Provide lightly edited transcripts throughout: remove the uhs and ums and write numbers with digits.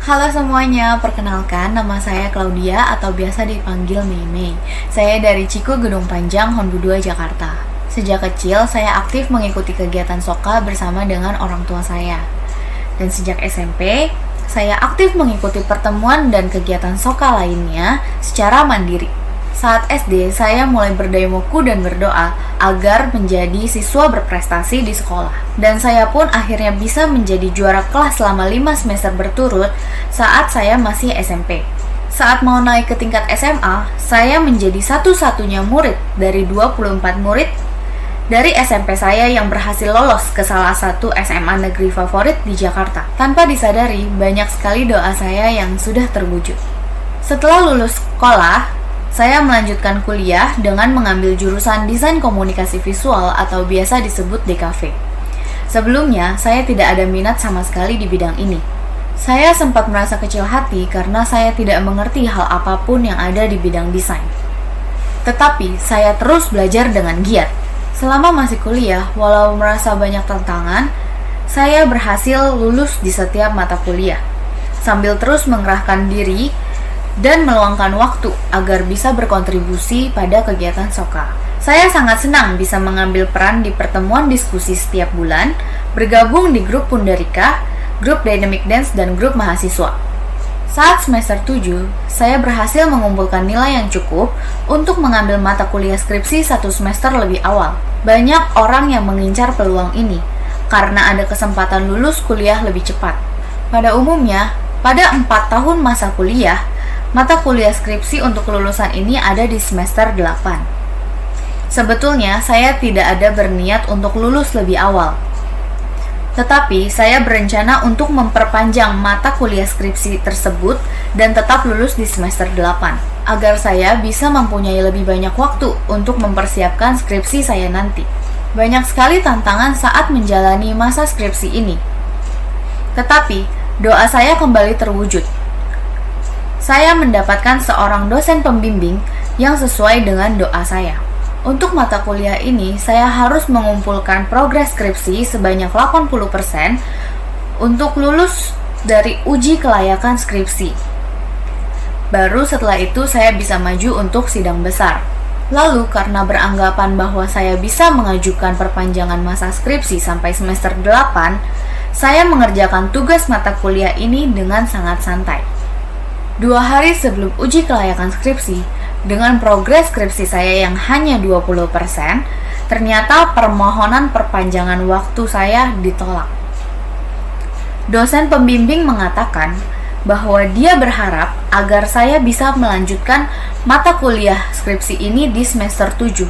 Halo semuanya, perkenalkan nama saya Claudia atau biasa dipanggil Mei. Saya dari Ciko Gedung Panjang, Honbu 2, Jakarta. Sejak kecil, saya aktif mengikuti kegiatan Soka bersama dengan orang tua saya. Dan sejak SMP, saya aktif mengikuti pertemuan dan kegiatan Soka lainnya secara mandiri. Saat SD, saya mulai berdaimoku dan berdoa agar menjadi siswa berprestasi di sekolah. Dan saya pun akhirnya bisa menjadi juara kelas selama 5 semester berturut saat saya masih SMP. Saat mau naik ke tingkat SMA, saya menjadi satu-satunya murid dari 24 murid dari SMP saya yang berhasil lolos ke salah satu SMA negeri favorit di Jakarta. Tanpa disadari, banyak sekali doa saya yang sudah terwujud. Setelah lulus sekolah, saya melanjutkan kuliah dengan mengambil jurusan Desain Komunikasi Visual atau biasa disebut DKV. Sebelumnya, saya tidak ada minat sama sekali di bidang ini. Saya sempat merasa kecil hati karena saya tidak mengerti hal apapun yang ada di bidang desain. Tetapi, saya terus belajar dengan giat. Selama masih kuliah, walau merasa banyak tantangan, saya berhasil lulus di setiap mata kuliah, sambil terus mengerahkan diri dan meluangkan waktu agar bisa berkontribusi pada kegiatan Soka. Saya sangat senang bisa mengambil peran di pertemuan diskusi setiap bulan, bergabung di grup Pundarika, grup Dynamic Dance, dan grup mahasiswa. Saat semester 7, saya berhasil mengumpulkan nilai yang cukup untuk mengambil mata kuliah skripsi 1 semester lebih awal. Banyak orang yang mengincar peluang ini, karena ada kesempatan lulus kuliah lebih cepat. Pada umumnya, pada 4 tahun masa kuliah, mata kuliah skripsi untuk kelulusan ini ada di semester 8. Sebetulnya, saya tidak ada berniat untuk lulus lebih awal. Tetapi, saya berencana untuk memperpanjang mata kuliah skripsi tersebut dan tetap lulus di semester 8, agar saya bisa mempunyai lebih banyak waktu untuk mempersiapkan skripsi saya nanti. Banyak sekali tantangan saat menjalani masa skripsi ini. Tetapi, doa saya kembali terwujud. Saya mendapatkan seorang dosen pembimbing yang sesuai dengan doa saya. Untuk mata kuliah ini, saya harus mengumpulkan progres skripsi sebanyak 80% untuk lulus dari uji kelayakan skripsi. Baru setelah itu saya bisa maju untuk sidang besar. Lalu karena beranggapan bahwa saya bisa mengajukan perpanjangan masa skripsi sampai semester 8, saya mengerjakan tugas mata kuliah ini dengan sangat santai. 2 hari sebelum uji kelayakan skripsi, dengan progres skripsi saya yang hanya 20%, ternyata permohonan perpanjangan waktu saya ditolak. Dosen pembimbing mengatakan bahwa dia berharap agar saya bisa melanjutkan mata kuliah skripsi ini di semester 7,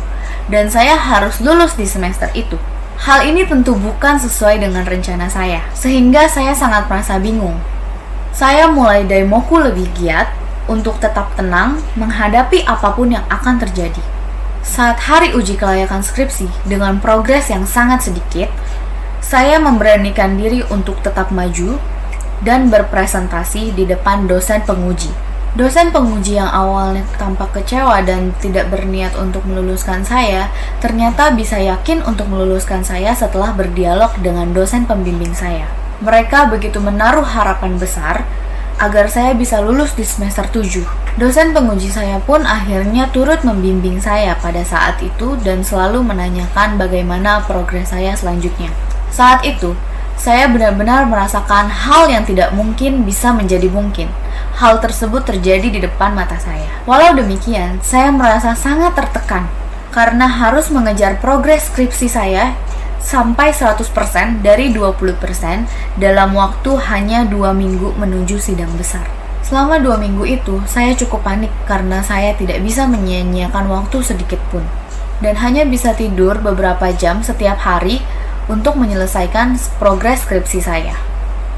dan saya harus lulus di semester itu. Hal ini tentu bukan sesuai dengan rencana saya, sehingga saya sangat merasa bingung. Saya mulai daimoku lebih giat untuk tetap tenang menghadapi apapun yang akan terjadi. Saat hari uji kelayakan skripsi dengan progres yang sangat sedikit, saya memberanikan diri untuk tetap maju dan berpresentasi di depan dosen penguji. Dosen penguji yang awalnya tampak kecewa dan tidak berniat untuk meluluskan saya, ternyata bisa yakin untuk meluluskan saya setelah berdialog dengan dosen pembimbing saya. Mereka begitu menaruh harapan besar agar saya bisa lulus di semester 7. Dosen penguji saya pun akhirnya turut membimbing saya pada saat itu dan selalu menanyakan bagaimana progres saya selanjutnya. Saat itu, saya benar-benar merasakan hal yang tidak mungkin bisa menjadi mungkin. Hal tersebut terjadi di depan mata saya. Walau demikian, saya merasa sangat tertekan karena harus mengejar progres skripsi saya sampai 100% dari 20% dalam waktu hanya 2 minggu menuju sidang besar. Selama 2 minggu itu, saya cukup panik karena saya tidak bisa menyia-nyiakan waktu sedikit pun. Dan hanya bisa tidur beberapa jam setiap hari untuk menyelesaikan progres skripsi saya.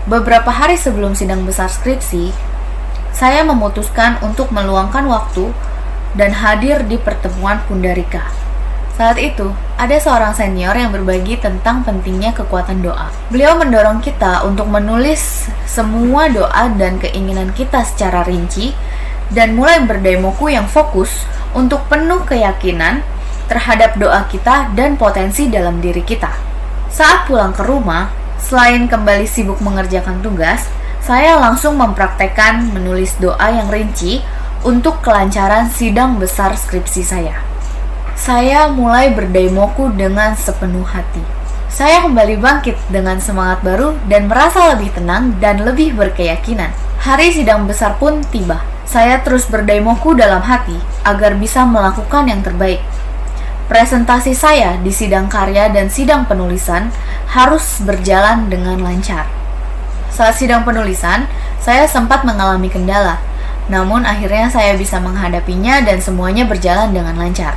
Beberapa hari sebelum sidang besar skripsi, saya memutuskan untuk meluangkan waktu dan hadir di pertemuan Pundarika. Saat itu, ada seorang senior yang berbagi tentang pentingnya kekuatan doa. Beliau mendorong kita untuk menulis semua doa dan keinginan kita secara rinci dan mulai berdaimoku yang fokus untuk penuh keyakinan terhadap doa kita dan potensi dalam diri kita. Saat pulang ke rumah, selain kembali sibuk mengerjakan tugas, Saya langsung mempraktekkan menulis doa yang rinci untuk kelancaran sidang besar skripsi saya. Saya mulai berdaimoku dengan sepenuh hati. Saya kembali bangkit dengan semangat baru dan merasa lebih tenang dan lebih berkeyakinan. Hari sidang besar pun tiba. Saya terus berdaimoku dalam hati agar bisa melakukan yang terbaik. Presentasi saya di sidang karya dan sidang penulisan harus berjalan dengan lancar. Saat sidang penulisan, saya sempat mengalami kendala, namun akhirnya saya bisa menghadapinya dan semuanya berjalan dengan lancar.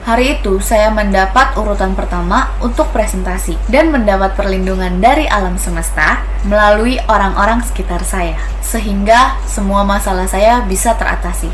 Hari itu, saya mendapat urutan pertama untuk presentasi dan mendapat perlindungan dari alam semesta melalui orang-orang sekitar saya, sehingga semua masalah saya bisa teratasi.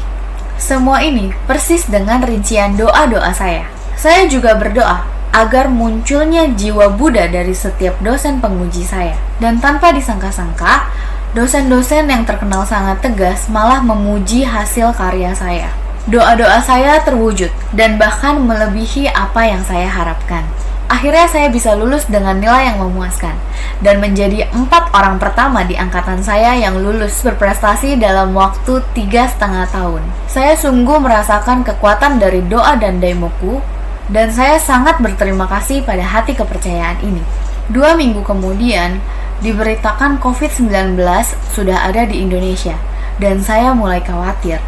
Semua ini persis dengan rincian doa-doa saya. Saya juga berdoa agar munculnya jiwa Buddha dari setiap dosen penguji saya. Dan tanpa disangka-sangka, dosen-dosen yang terkenal sangat tegas malah memuji hasil karya saya. Doa-doa saya terwujud dan bahkan melebihi apa yang saya harapkan. Akhirnya saya bisa lulus dengan nilai yang memuaskan dan menjadi 4 orang pertama di angkatan saya yang lulus berprestasi dalam waktu 3,5 tahun. Saya sungguh merasakan kekuatan dari doa dan daimoku, dan saya sangat berterima kasih pada hati kepercayaan ini. 2 minggu kemudian, diberitakan COVID-19 sudah ada di Indonesia, dan saya mulai khawatir.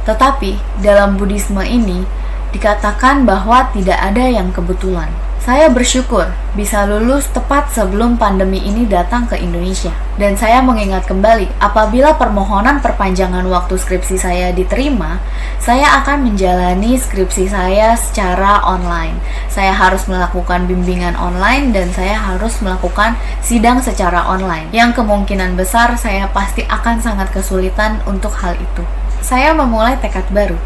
Tetapi, dalam Buddhisme ini, dikatakan bahwa tidak ada yang kebetulan. Saya bersyukur bisa lulus tepat sebelum pandemi ini datang ke Indonesia. Dan saya mengingat kembali, apabila permohonan perpanjangan waktu skripsi saya diterima, saya akan menjalani skripsi saya secara online. Saya harus melakukan bimbingan online dan saya harus melakukan sidang secara online. Yang kemungkinan besar saya pasti akan sangat kesulitan untuk hal itu. Saya memulai tekad baru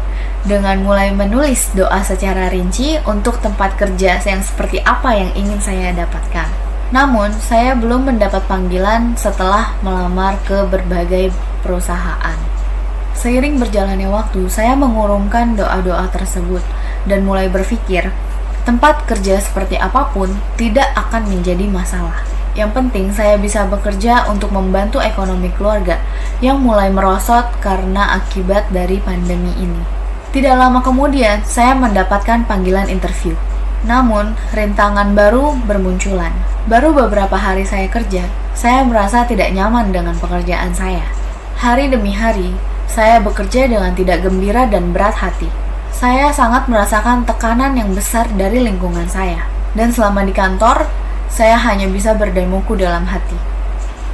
dengan mulai menulis doa secara rinci untuk tempat kerja yang seperti apa yang ingin saya dapatkan. Namun, saya belum mendapat panggilan setelah melamar ke berbagai perusahaan. Seiring berjalannya waktu, saya mengurungkan doa-doa tersebut dan mulai berpikir, tempat kerja seperti apapun tidak akan menjadi masalah. Yang penting saya bisa bekerja untuk membantu ekonomi keluarga yang mulai merosot karena akibat dari pandemi ini. Tidak lama kemudian, saya mendapatkan panggilan interview. Namun, rintangan baru bermunculan. Baru beberapa hari saya kerja, saya merasa tidak nyaman dengan pekerjaan saya. Hari demi hari, saya bekerja dengan tidak gembira dan berat hati. Saya sangat merasakan tekanan yang besar dari lingkungan saya. Dan selama di kantor, saya hanya bisa berdaimoku dalam hati.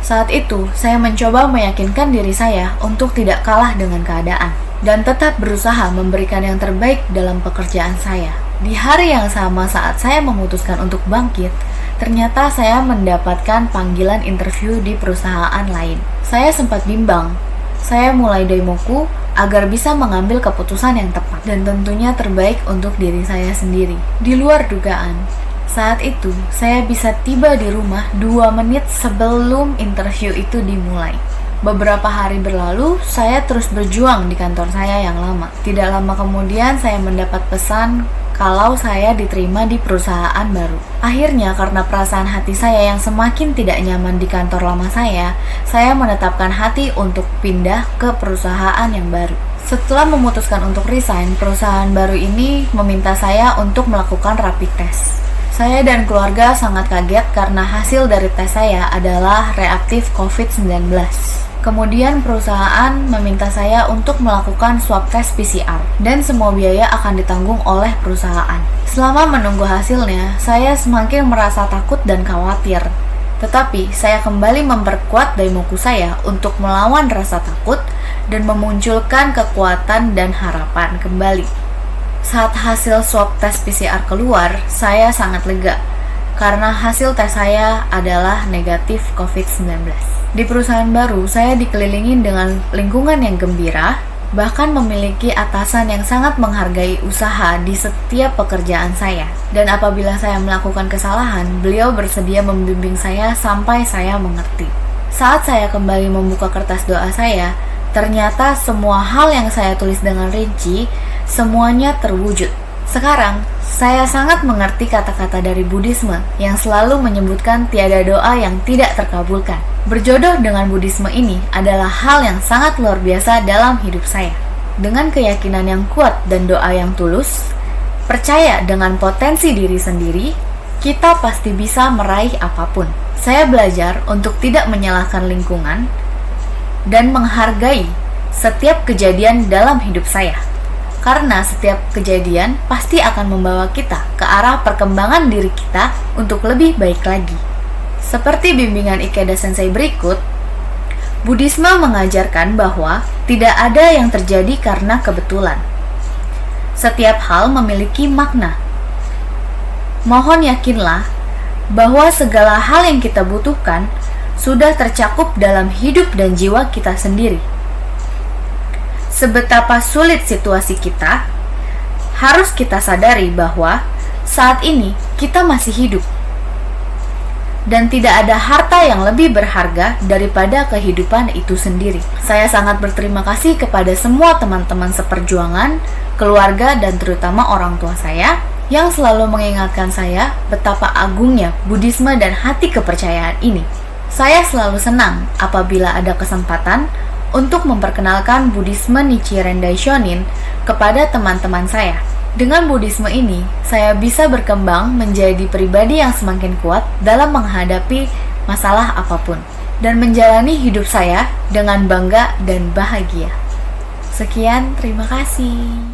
Saat itu, saya mencoba meyakinkan diri saya untuk tidak kalah dengan keadaan dan tetap berusaha memberikan yang terbaik dalam pekerjaan saya. Di hari yang sama saat saya memutuskan untuk bangkit, ternyata saya mendapatkan panggilan interview di perusahaan lain. Saya sempat bimbang. Saya mulai daimoku agar bisa mengambil keputusan yang tepat dan tentunya terbaik untuk diri saya sendiri. Di luar dugaan, saat itu saya bisa tiba di rumah 2 menit sebelum interview itu dimulai. Beberapa hari berlalu, saya terus berjuang di kantor saya yang lama. Tidak lama kemudian, saya mendapat pesan kalau saya diterima di perusahaan baru. Akhirnya, karena perasaan hati saya yang semakin tidak nyaman di kantor lama saya menetapkan hati untuk pindah ke perusahaan yang baru. Setelah memutuskan untuk resign, perusahaan baru ini meminta saya untuk melakukan rapid test. Saya dan keluarga sangat kaget karena hasil dari tes saya adalah reaktif COVID-19. Kemudian perusahaan meminta saya untuk melakukan swab test PCR dan semua biaya akan ditanggung oleh perusahaan. Selama menunggu hasilnya, saya semakin merasa takut dan khawatir. Tetapi saya kembali memperkuat daimoku saya untuk melawan rasa takut dan memunculkan kekuatan dan harapan kembali. Saat hasil swab tes PCR keluar, saya sangat lega karena hasil tes saya adalah negatif COVID-19. Di perusahaan baru, saya dikelilingi dengan lingkungan yang gembira, bahkan memiliki atasan yang sangat menghargai usaha di setiap pekerjaan saya. Dan apabila saya melakukan kesalahan, beliau bersedia membimbing saya sampai saya mengerti. Saat saya kembali membuka kertas doa saya, ternyata semua hal yang saya tulis dengan rinci, semuanya terwujud. Sekarang, saya sangat mengerti kata-kata dari Buddhisme yang selalu menyebutkan tiada doa yang tidak terkabulkan. Berjodoh dengan Buddhisme ini adalah hal yang sangat luar biasa dalam hidup saya. Dengan keyakinan yang kuat dan doa yang tulus, percaya dengan potensi diri sendiri, kita pasti bisa meraih apapun. Saya belajar untuk tidak menyalahkan lingkungan dan menghargai setiap kejadian dalam hidup saya. Karena setiap kejadian pasti akan membawa kita ke arah perkembangan diri kita untuk lebih baik lagi. Seperti bimbingan Ikeda Sensei berikut, Buddhisme mengajarkan bahwa tidak ada yang terjadi karena kebetulan. Setiap hal memiliki makna. Mohon yakinlah bahwa segala hal yang kita butuhkan sudah tercakup dalam hidup dan jiwa kita sendiri. Sebetapa sulit situasi kita, harus kita sadari bahwa saat ini kita masih hidup. Dan tidak ada harta yang lebih berharga daripada kehidupan itu sendiri. Saya sangat berterima kasih kepada semua teman-teman seperjuangan, keluarga, dan terutama orang tua saya yang selalu mengingatkan saya betapa agungnya Buddhisme dan hati kepercayaan ini. Saya selalu senang apabila ada kesempatan untuk memperkenalkan Buddhisme Nichiren Daishonin kepada teman-teman saya. Dengan Buddhisme ini, saya bisa berkembang menjadi pribadi yang semakin kuat dalam menghadapi masalah apapun dan menjalani hidup saya dengan bangga dan bahagia. Sekian, terima kasih.